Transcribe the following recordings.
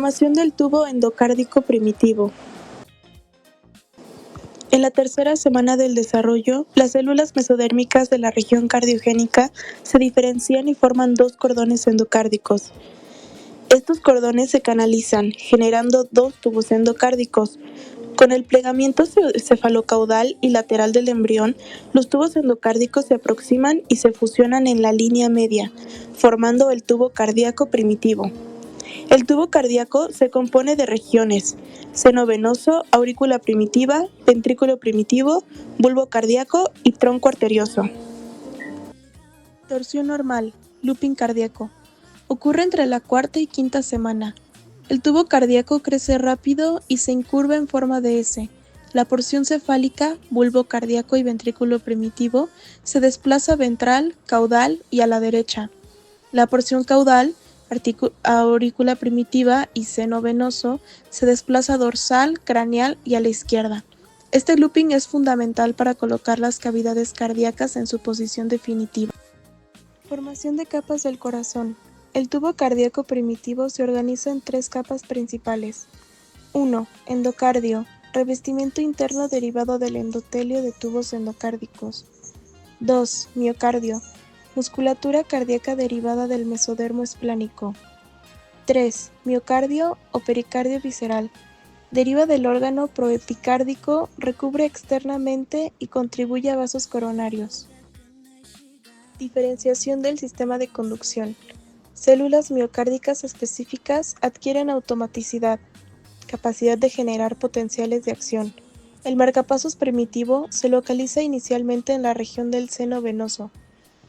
Formación del tubo endocárdico primitivo. En la tercera semana del desarrollo, las células mesodérmicas de la región cardiogénica se diferencian y forman dos cordones endocárdicos. Estos cordones se canalizan, generando dos tubos endocárdicos. Con el plegamiento cefalocaudal y lateral del embrión, los tubos endocárdicos se aproximan y se fusionan en la línea media, formando el tubo cardíaco primitivo. El tubo cardíaco se compone de regiones: seno venoso, aurícula primitiva, ventrículo primitivo, bulbo cardíaco y tronco arterioso. Torsión normal, looping cardíaco. Ocurre entre la cuarta y quinta semana. El tubo cardíaco crece rápido y se incurva en forma de S. La porción cefálica, bulbo cardíaco y ventrículo primitivo, se desplaza ventral, caudal y a la derecha. La porción caudal, aurícula primitiva y seno venoso, se desplaza dorsal, craneal y a la izquierda. Este looping es fundamental para colocar las cavidades cardíacas en su posición definitiva. Formación de capas del corazón. El tubo cardíaco primitivo se organiza en tres capas principales. 1. Endocardio, revestimiento interno derivado del endotelio de tubos endocárdicos. 2. Miocardio, musculatura cardíaca derivada del mesodermo esplánico. 3. Miocardio o pericardio visceral, deriva del órgano proepicárdico, recubre externamente y contribuye a vasos coronarios. Diferenciación del sistema de conducción. Células miocárdicas específicas adquieren automaticidad, capacidad de generar potenciales de acción. El marcapasos primitivo se localiza inicialmente en la región del seno venoso.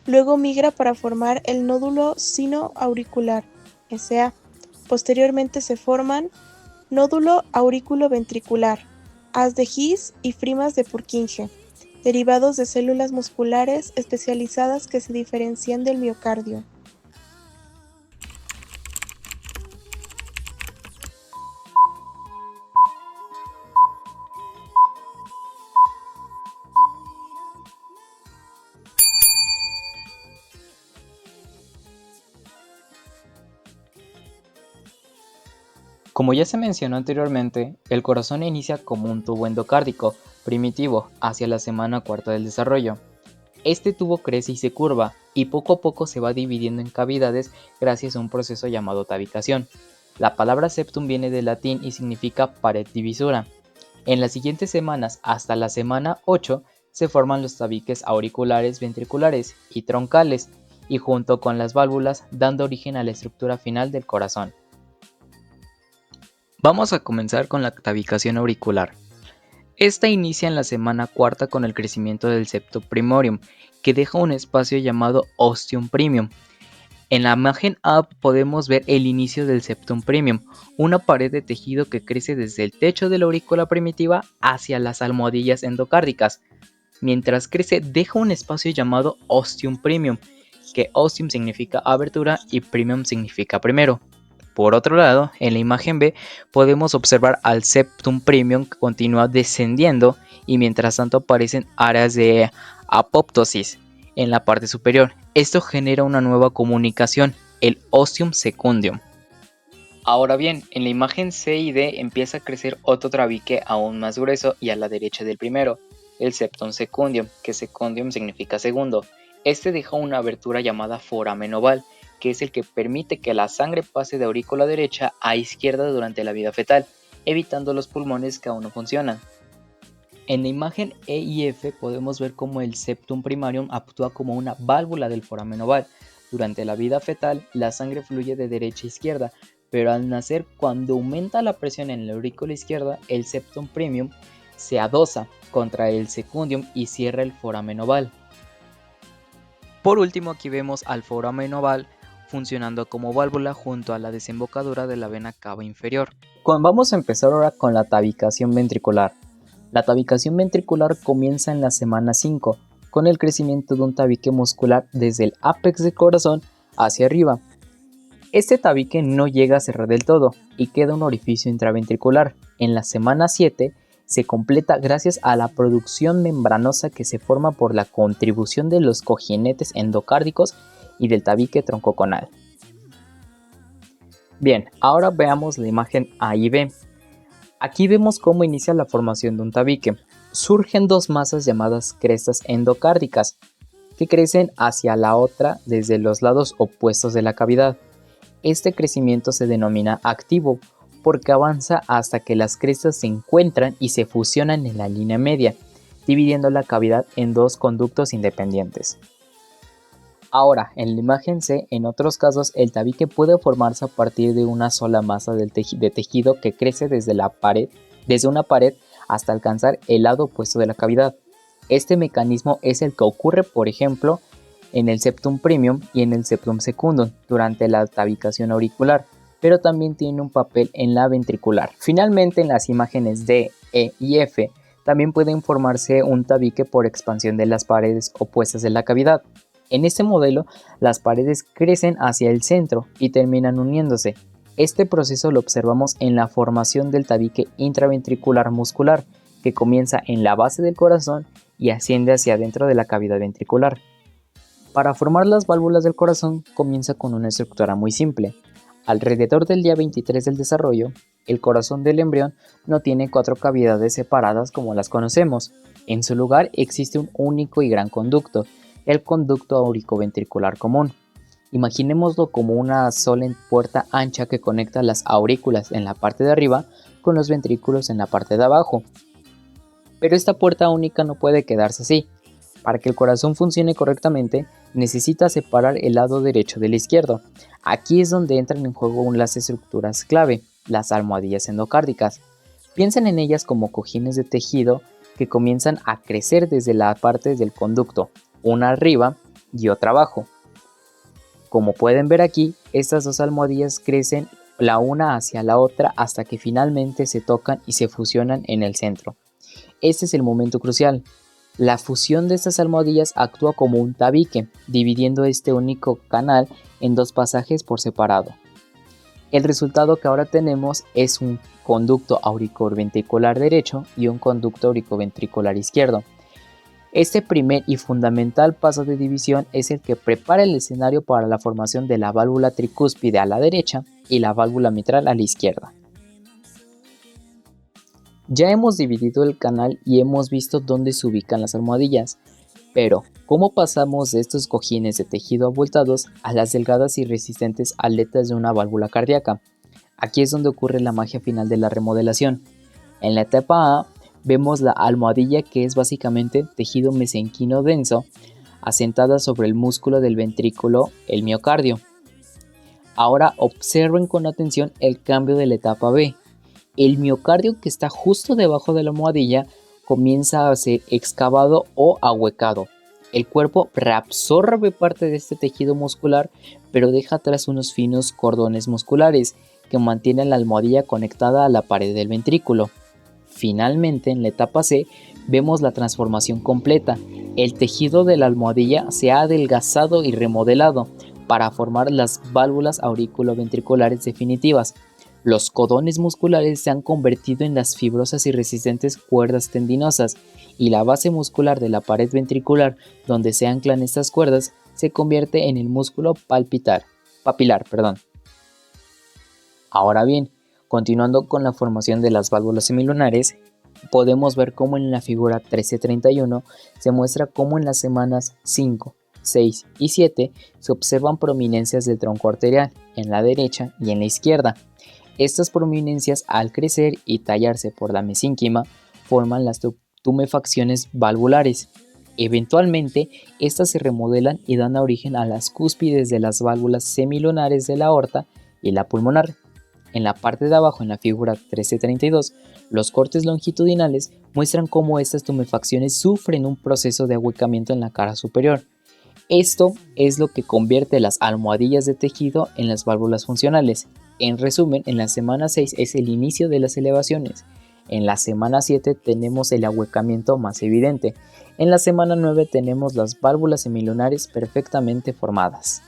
Luego migra para formar el nódulo sino-auricular, SA. Posteriormente se forman nódulo aurículo-ventricular, haz de His y frimas de Purkinje, derivados de células musculares especializadas que se diferencian del miocardio. Como ya se mencionó anteriormente, el corazón inicia como un tubo endocárdico primitivo hacia la semana cuarta del desarrollo. Este tubo crece y se curva, y poco a poco se va dividiendo en cavidades gracias a un proceso llamado tabicación. La palabra septum viene del latín y significa pared divisora. En las siguientes semanas, hasta la semana 8, se forman los tabiques auriculares, ventriculares y troncales, y junto con las válvulas dando origen a la estructura final del corazón. Vamos a comenzar con la tabicación auricular. Esta inicia en la semana cuarta con el crecimiento del septum primorium, que deja un espacio llamado ostium premium. En la imagen A podemos ver el inicio del septum premium, una pared de tejido que crece desde el techo de la aurícula primitiva hacia las almohadillas endocárdicas. Mientras crece deja un espacio llamado ostium premium, que ostium significa abertura y premium significa primero. Por otro lado, en la imagen B podemos observar al septum premium que continúa descendiendo y mientras tanto aparecen áreas de apoptosis en la parte superior. Esto genera una nueva comunicación, el ostium secundium. Ahora bien, en la imagen C y D empieza a crecer otro tabique aún más grueso y a la derecha del primero, el septum secundium, que secundium significa segundo. Este deja una abertura llamada foramen oval, que es el que permite que la sangre pase de aurícula derecha a izquierda durante la vida fetal, evitando los pulmones que aún no funcionan. En la imagen E y F podemos ver cómo el septum primarium actúa como una válvula del foramen oval. Durante la vida fetal, la sangre fluye de derecha a izquierda, pero al nacer, cuando aumenta la presión en la aurícula izquierda, el septum premium se adosa contra el secundium y cierra el foramen oval. Por último, aquí vemos al foramen oval funcionando como válvula junto a la desembocadura de la vena cava inferior. Vamos a empezar ahora con la tabicación ventricular. La tabicación ventricular comienza en la semana 5, con el crecimiento de un tabique muscular desde el ápex del corazón hacia arriba. Este tabique no llega a cerrar del todo y queda un orificio intraventricular. En la semana 7 se completa gracias a la producción membranosa que se forma por la contribución de los cojinetes endocárdicos y del tabique troncoconal. Bien, ahora veamos la imagen A y B. Aquí vemos cómo inicia la formación de un tabique. Surgen dos masas llamadas crestas endocárdicas, que crecen hacia la otra desde los lados opuestos de la cavidad. Este crecimiento se denomina activo, porque avanza hasta que las crestas se encuentran y se fusionan en la línea media, dividiendo la cavidad en dos conductos independientes. Ahora, en la imagen C, en otros casos, el tabique puede formarse a partir de una sola masa de tejido que crece desde una pared hasta alcanzar el lado opuesto de la cavidad. Este mecanismo es el que ocurre, por ejemplo, en el septum premium y en el septum secundum durante la tabicación auricular, pero también tiene un papel en la ventricular. Finalmente, en las imágenes D, E y F, también puede formarse un tabique por expansión de las paredes opuestas de la cavidad. En este modelo, las paredes crecen hacia el centro y terminan uniéndose. Este proceso lo observamos en la formación del tabique intraventricular muscular, que comienza en la base del corazón y asciende hacia adentro de la cavidad ventricular. Para formar las válvulas del corazón comienza con una estructura muy simple. Alrededor del día 23 del desarrollo, el corazón del embrión no tiene 4 cavidades separadas como las conocemos. En su lugar existe un único y gran conducto, el conducto auriculoventricular común. Imaginémoslo como una sola puerta ancha que conecta las aurículas en la parte de arriba con los ventrículos en la parte de abajo. Pero esta puerta única no puede quedarse así. Para que el corazón funcione correctamente, necesita separar el lado derecho del izquierdo. Aquí es donde entran en juego las estructuras clave, las almohadillas endocárdicas. Piensen en ellas como cojines de tejido que comienzan a crecer desde la parte del conducto, una arriba y otra abajo. Como pueden ver aquí, estas dos almohadillas crecen la una hacia la otra hasta que finalmente se tocan y se fusionan en el centro. Este es el momento crucial. La fusión de estas almohadillas actúa como un tabique, dividiendo este único canal en dos pasajes por separado. El resultado que ahora tenemos es un conducto auriculoventricular derecho y un conducto auriculoventricular izquierdo. Este primer y fundamental paso de división es el que prepara el escenario para la formación de la válvula tricúspide a la derecha y la válvula mitral a la izquierda. Ya hemos dividido el canal y hemos visto dónde se ubican las almohadillas, pero ¿cómo pasamos de estos cojines de tejido abultados a las delgadas y resistentes aletas de una válvula cardíaca? Aquí es donde ocurre la magia final de la remodelación. En la etapa A vemos la almohadilla, que es básicamente tejido mesenquino denso asentada sobre el músculo del ventrículo, el miocardio. Ahora observen con atención el cambio de la etapa B. El miocardio, que está justo debajo de la almohadilla, comienza a ser excavado o ahuecado. El cuerpo reabsorbe parte de este tejido muscular, pero deja atrás unos finos cordones musculares que mantienen la almohadilla conectada a la pared del ventrículo. Finalmente, en la etapa C, vemos la transformación completa. El tejido de la almohadilla se ha adelgazado y remodelado para formar las válvulas auriculoventriculares definitivas. Los cordones musculares se han convertido en las fibrosas y resistentes cuerdas tendinosas, y la base muscular de la pared ventricular, donde se anclan estas cuerdas, se convierte en el músculo papilar. Ahora bien, continuando con la formación de las válvulas semilunares, podemos ver cómo en la figura 1331 se muestra cómo en las semanas 5, 6 y 7 se observan prominencias del tronco arterial en la derecha y en la izquierda. Estas prominencias, al crecer y tallarse por la mesínquima, forman las tumefacciones valvulares. Eventualmente, estas se remodelan y dan origen a las cúspides de las válvulas semilunares de la aorta y la pulmonar. En la parte de abajo, en la figura 1332, los cortes longitudinales muestran cómo estas tumefacciones sufren un proceso de ahuecamiento en la cara superior. Esto es lo que convierte las almohadillas de tejido en las válvulas funcionales. En resumen, en la semana 6 es el inicio de las elevaciones. En la semana 7 tenemos el ahuecamiento más evidente. En la semana 9 tenemos las válvulas semilunares perfectamente formadas.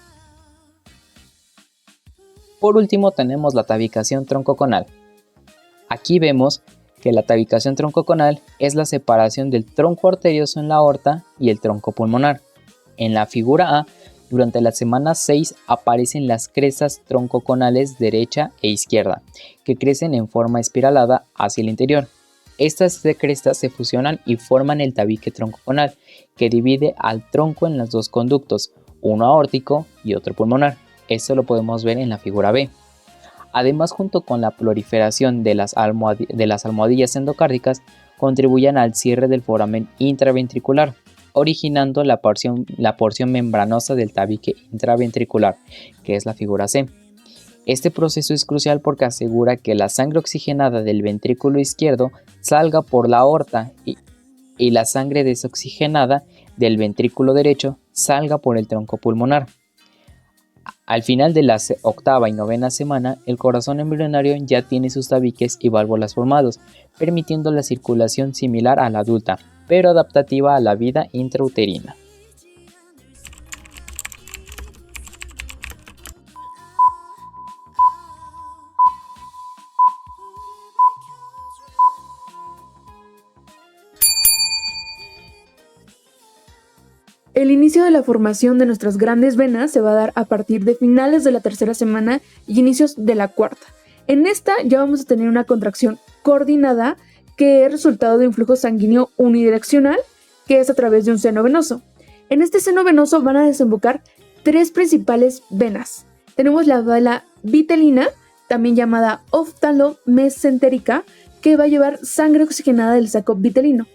Por último tenemos la tabicación troncoconal. Aquí vemos que la tabicación troncoconal es la separación del tronco arterioso en la aorta y el tronco pulmonar. En la figura A Durante la semana 6 aparecen las crestas troncoconales derecha e izquierda, que crecen en forma espiralada hacia el interior. Estas crestas se fusionan y forman el tabique troncoconal, que divide al tronco en los dos conductos, uno aórtico y otro pulmonar. Esto lo podemos ver en la figura B. Además, junto con la proliferación de las almohadillas endocárdicas, contribuyen al cierre del foramen intraventricular, originando la porción membranosa del tabique intraventricular, que es la figura C. Este proceso es crucial porque asegura que la sangre oxigenada del ventrículo izquierdo salga por la aorta y la sangre desoxigenada del ventrículo derecho salga por el tronco pulmonar. Al final de la octava y novena semana, el corazón embrionario ya tiene sus tabiques y válvulas formados, permitiendo la circulación similar a la adulta, pero adaptativa a la vida intrauterina. El inicio de la formación de nuestras grandes venas se va a dar a partir de finales de la tercera semana y inicios de la cuarta. En esta ya vamos a tener una contracción coordinada que es resultado de un flujo sanguíneo unidireccional que es a través de un seno venoso. En este seno venoso van a desembocar tres principales venas. Tenemos la vena vitelina, también llamada oftalomesentérica, que va a llevar sangre oxigenada del saco vitelino.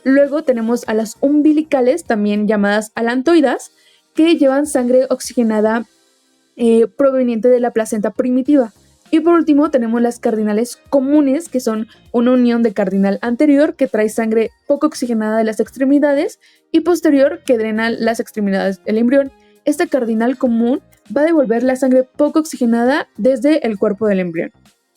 Luego tenemos a las umbilicales, también llamadas alantoidas, que llevan sangre oxigenada proveniente de la placenta primitiva. Y por último tenemos las cardinales comunes, que son una unión de cardinal anterior que trae sangre poco oxigenada de las extremidades y posterior que drena las extremidades del embrión. Esta cardinal común va a devolver la sangre poco oxigenada desde el cuerpo del embrión.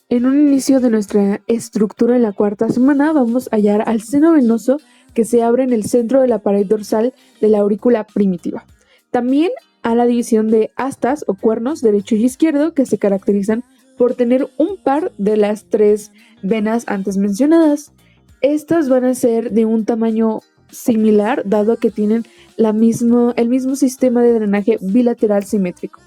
En un inicio de nuestra estructura en la cuarta semana vamos a hallar al seno venoso que se abre en el centro de la pared dorsal de la aurícula primitiva. También a la división de astas o cuernos derecho y izquierdo que se caracterizan por tener un par de las tres venas antes mencionadas. Estas van a ser de un tamaño similar dado que tienen el mismo sistema de drenaje bilateral simétrico.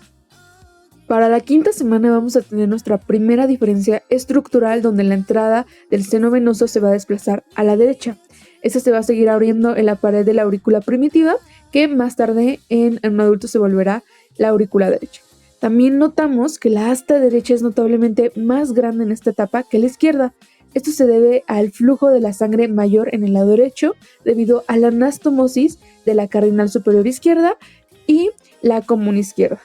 Para la quinta semana vamos a tener nuestra primera diferencia estructural donde la entrada del seno venoso se va a desplazar a la derecha. Esta se va a seguir abriendo en la pared de la aurícula primitiva, que más tarde en un adulto se volverá la aurícula derecha. También notamos que la asta derecha es notablemente más grande en esta etapa que la izquierda. Esto se debe al flujo de la sangre mayor en el lado derecho debido a la anastomosis de la cardinal superior izquierda y la común izquierda.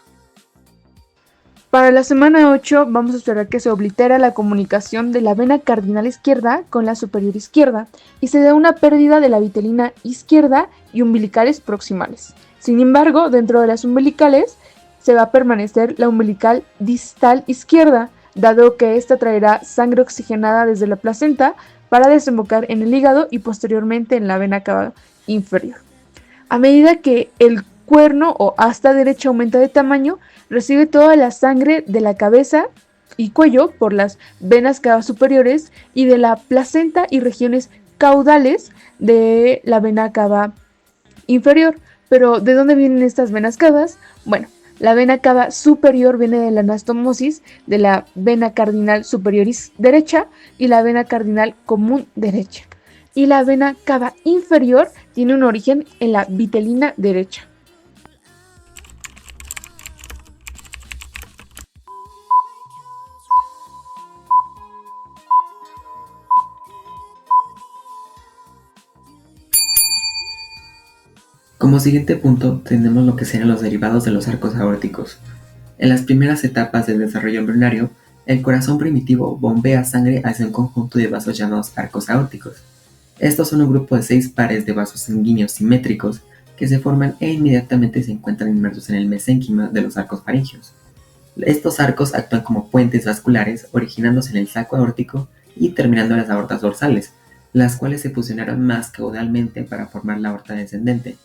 Para la semana 8 vamos a esperar que se oblitera la comunicación de la vena cardinal izquierda con la superior izquierda y se dé una pérdida de la vitelina izquierda y umbilicales proximales. Sin embargo, dentro de las umbilicales se va a permanecer la umbilical distal izquierda, dado que esta traerá sangre oxigenada desde la placenta para desembocar en el hígado y posteriormente en la vena cava inferior. A medida que el cuerno o asta derecha aumenta de tamaño, recibe toda la sangre de la cabeza y cuello por las venas cava superiores y de la placenta y regiones caudales de la vena cava inferior. Pero, ¿de dónde vienen estas venas cavas? Bueno, la vena cava superior viene de la anastomosis de la vena cardinal superior derecha y la vena cardinal común derecha. Y la vena cava inferior tiene un origen en la vitelina derecha. Como siguiente punto tenemos lo que serían los derivados de los arcos aórticos. En las primeras etapas del desarrollo embrionario, el corazón primitivo bombea sangre hacia un conjunto de vasos llamados arcos aórticos. Estos son un grupo de 6 pares de vasos sanguíneos simétricos que se forman e inmediatamente se encuentran inmersos en el mesénquima de los arcos faringios. Estos arcos actúan como puentes vasculares, originándose en el saco aórtico y terminando en las aortas dorsales, las cuales se fusionaron más caudalmente para formar la aorta descendente.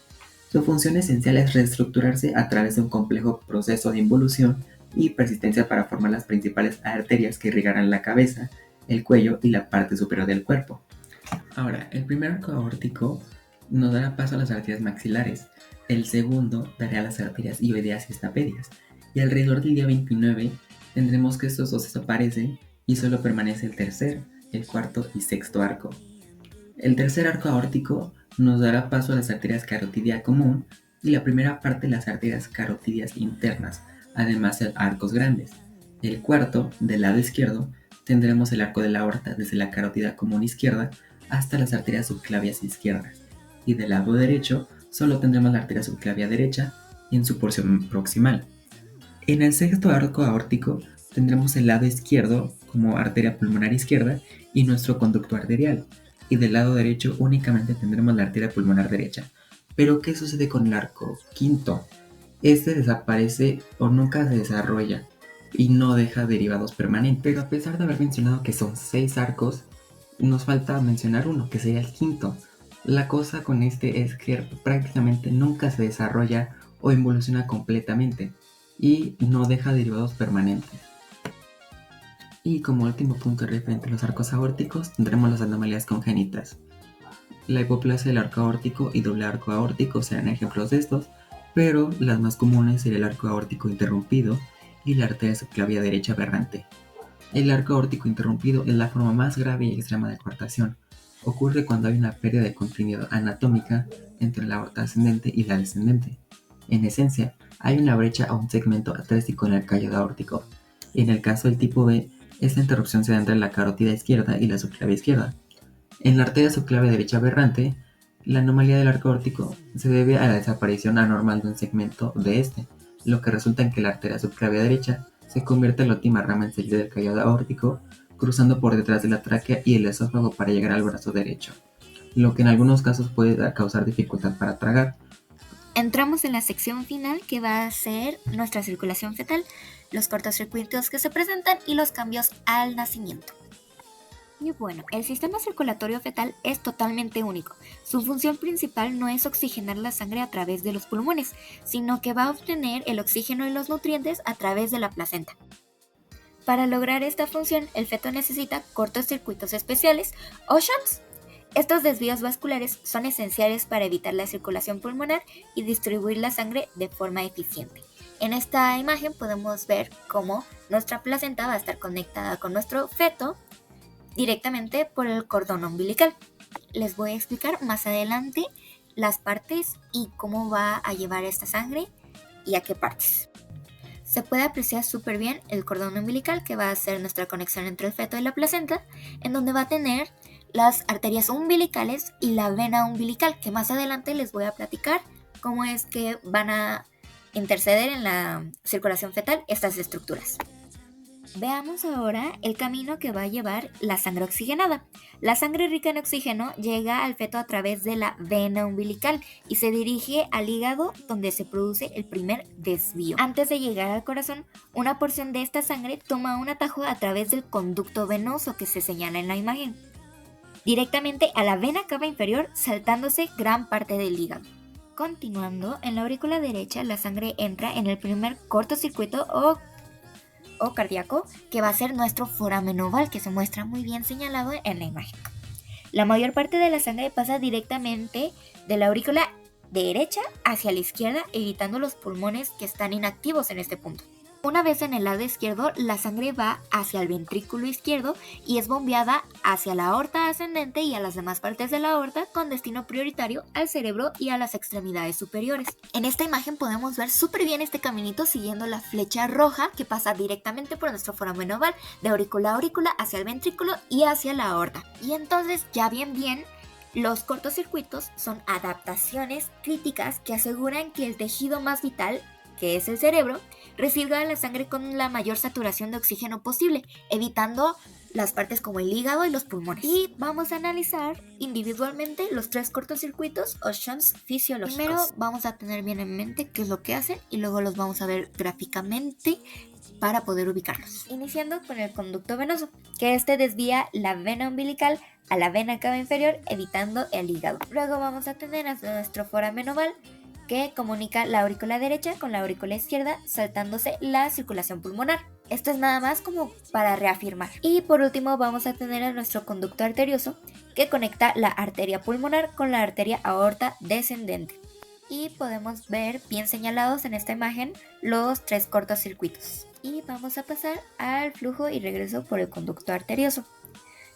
Su función esencial es reestructurarse a través de un complejo proceso de involución y persistencia para formar las principales arterias que irrigarán la cabeza, el cuello y la parte superior del cuerpo. Ahora, el primer arco aórtico nos dará paso a las arterias maxilares. El segundo dará las arterias ioideas y estapedias. Y alrededor del día 29 tendremos que estos dos desaparecen y solo permanece el tercer, el cuarto y sexto arco. El tercer arco aórtico nos dará paso a las arterias carotidia común y la primera parte las arterias carotidias internas, además de arcos grandes. El cuarto, del lado izquierdo, tendremos el arco de la aorta desde la carótida común izquierda hasta las arterias subclavias izquierdas. Y del lado derecho solo tendremos la arteria subclavia derecha en su porción proximal. En el sexto arco aórtico tendremos el lado izquierdo como arteria pulmonar izquierda y nuestro conducto arterial. Y del lado derecho únicamente tendremos la arteria pulmonar derecha. Pero ¿qué sucede con el arco quinto? Este desaparece o nunca se desarrolla y no deja derivados permanentes. Pero a pesar de haber mencionado que son 6 arcos, nos falta mencionar uno, que sería el quinto. La cosa con este es que prácticamente nunca se desarrolla o involuciona completamente y no deja derivados permanentes. Y como último punto referente a los arcos aórticos, tendremos las anomalías congénitas. La hipoplasia del arco aórtico y doble arco aórtico serán ejemplos de estos, pero las más comunes serían el arco aórtico interrumpido y la arteria subclavia derecha aberrante. El arco aórtico interrumpido es la forma más grave y extrema de coartación. Ocurre cuando hay una pérdida de continuidad anatómica entre la aorta ascendente y la descendente. En esencia, hay una brecha o un segmento atrésico en el callo aórtico. En el caso del tipo B, esta interrupción se da entre la carótida izquierda y la subclavia izquierda. En la arteria subclavia derecha aberrante, la anomalía del arco aórtico se debe a la desaparición anormal de un segmento de este, lo que resulta en que la arteria subclavia derecha se convierte en la última rama en salir del callo aórtico, cruzando por detrás de la tráquea y el esófago para llegar al brazo derecho, lo que en algunos casos puede causar dificultad para tragar. Entramos en la sección final, que va a ser nuestra circulación fetal, los cortocircuitos que se presentan y los cambios al nacimiento. Y bueno, el sistema circulatorio fetal es totalmente único. Su función principal no es oxigenar la sangre a través de los pulmones, sino que va a obtener el oxígeno y los nutrientes a través de la placenta. Para lograr esta función, el feto necesita cortocircuitos especiales o shunts. Estos desvíos vasculares son esenciales para evitar la circulación pulmonar y distribuir la sangre de forma eficiente. En esta imagen podemos ver cómo nuestra placenta va a estar conectada con nuestro feto directamente por el cordón umbilical. Les voy a explicar más adelante las partes y cómo va a llevar esta sangre y a qué partes. Se puede apreciar súper bien el cordón umbilical, que va a ser nuestra conexión entre el feto y la placenta, en donde va a tener las arterias umbilicales y la vena umbilical, que más adelante les voy a platicar cómo es que van a interceder en la circulación fetal estas estructuras. Veamos ahora el camino que va a llevar la sangre oxigenada. La sangre rica en oxígeno llega al feto a través de la vena umbilical y se dirige al hígado, donde se produce el primer desvío. Antes de llegar al corazón, una porción de esta sangre toma un atajo a través del conducto venoso que se señala en la imagen, directamente a la vena cava inferior, saltándose gran parte del hígado. Continuando, en la aurícula derecha la sangre entra en el primer cortocircuito o cardíaco, que va a ser nuestro foramen oval, que se muestra muy bien señalado en la imagen. La mayor parte de la sangre pasa directamente de la aurícula derecha hacia la izquierda, evitando los pulmones que están inactivos en este punto. Una vez en el lado izquierdo, la sangre va hacia el ventrículo izquierdo y es bombeada hacia la aorta ascendente y a las demás partes de la aorta, con destino prioritario al cerebro y a las extremidades superiores. En esta imagen podemos ver súper bien este caminito siguiendo la flecha roja que pasa directamente por nuestro foramen oval, de aurícula a aurícula, hacia el ventrículo y hacia la aorta. Y entonces ya bien, los cortocircuitos son adaptaciones críticas que aseguran que el tejido más vital, que es el cerebro, reciba la sangre con la mayor saturación de oxígeno posible, evitando las partes como el hígado y los pulmones. Y vamos a analizar individualmente los 3 cortocircuitos o shunts fisiológicos. Primero vamos a tener bien en mente qué es lo que hacen y luego los vamos a ver gráficamente para poder ubicarlos. Iniciando con el conducto venoso, que desvía la vena umbilical a la vena cava inferior, evitando el hígado. Luego vamos a tener a nuestro foramen oval, que comunica la aurícula derecha con la aurícula izquierda, saltándose la circulación pulmonar. Esto es nada más como para reafirmar. Y por último vamos a tener a nuestro conducto arterioso, que conecta la arteria pulmonar con la arteria aorta descendente. Y podemos ver bien señalados en esta imagen los 3 cortocircuitos. Y vamos a pasar al flujo y regreso por el conducto arterioso.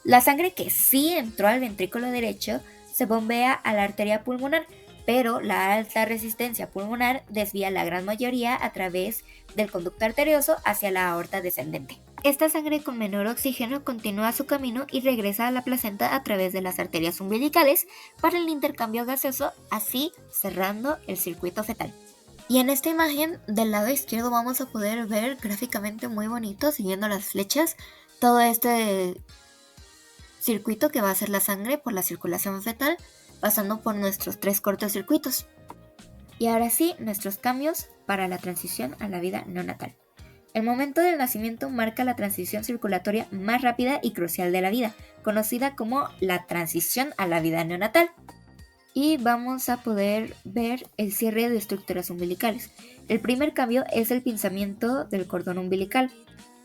La sangre que sí entró al ventrículo derecho se bombea a la arteria pulmonar, pero la alta resistencia pulmonar desvía la gran mayoría a través del conducto arterioso hacia la aorta descendente. Esta sangre con menor oxígeno continúa su camino y regresa a la placenta a través de las arterias umbilicales para el intercambio gaseoso, así cerrando el circuito fetal. Y en esta imagen del lado izquierdo vamos a poder ver gráficamente muy bonito, siguiendo las flechas, todo este circuito que va a ser la sangre por la circulación fetal, pasando por nuestros 3 cortocircuitos. Y ahora sí, nuestros cambios para la transición a la vida neonatal. El momento del nacimiento marca la transición circulatoria más rápida y crucial de la vida, conocida como la transición a la vida neonatal. Y vamos a poder ver el cierre de estructuras umbilicales. El primer cambio es el pinzamiento del cordón umbilical.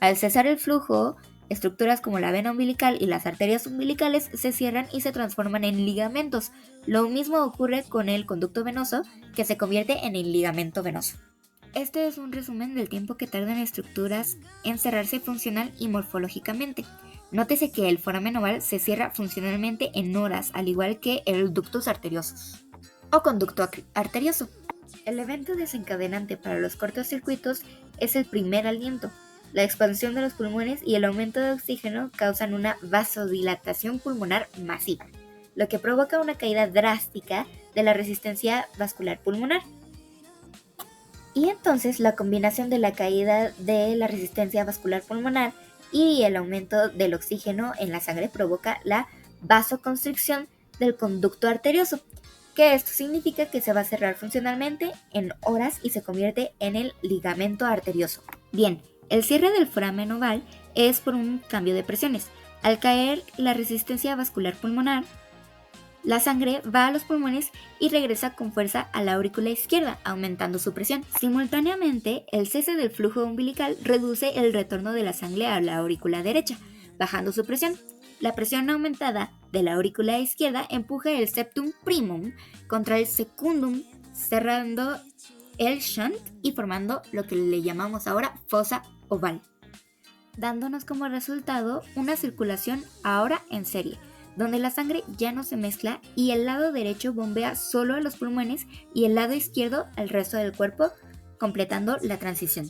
Al cesar el flujo, estructuras como la vena umbilical y las arterias umbilicales se cierran y se transforman en ligamentos. Lo mismo ocurre con el conducto venoso, que se convierte en el ligamento venoso. Este es un resumen del tiempo que tardan estructuras en cerrarse funcional y morfológicamente. Nótese que el foramen oval se cierra funcionalmente en horas, al igual que el ductus arteriosus o conducto arterioso. El evento desencadenante para los cortocircuitos es el primer aliento. La expansión de los pulmones y el aumento de oxígeno causan una vasodilatación pulmonar masiva, lo que provoca una caída drástica de la resistencia vascular pulmonar. Y entonces la combinación de la caída de la resistencia vascular pulmonar y el aumento del oxígeno en la sangre provoca la vasoconstricción del conducto arterioso, que esto significa que se va a cerrar funcionalmente en horas y se convierte en el ligamento arterioso. Bien, el cierre del foramen oval es por un cambio de presiones. Al caer la resistencia vascular pulmonar, la sangre va a los pulmones y regresa con fuerza a la aurícula izquierda, aumentando su presión. Simultáneamente, el cese del flujo umbilical reduce el retorno de la sangre a la aurícula derecha, bajando su presión. La presión aumentada de la aurícula izquierda empuja el septum primum contra el secundum, cerrando el shunt y formando lo que le llamamos ahora fosa oval, dándonos como resultado una circulación ahora en serie, donde la sangre ya no se mezcla y el lado derecho bombea solo a los pulmones y el lado izquierdo al resto del cuerpo, completando la transición.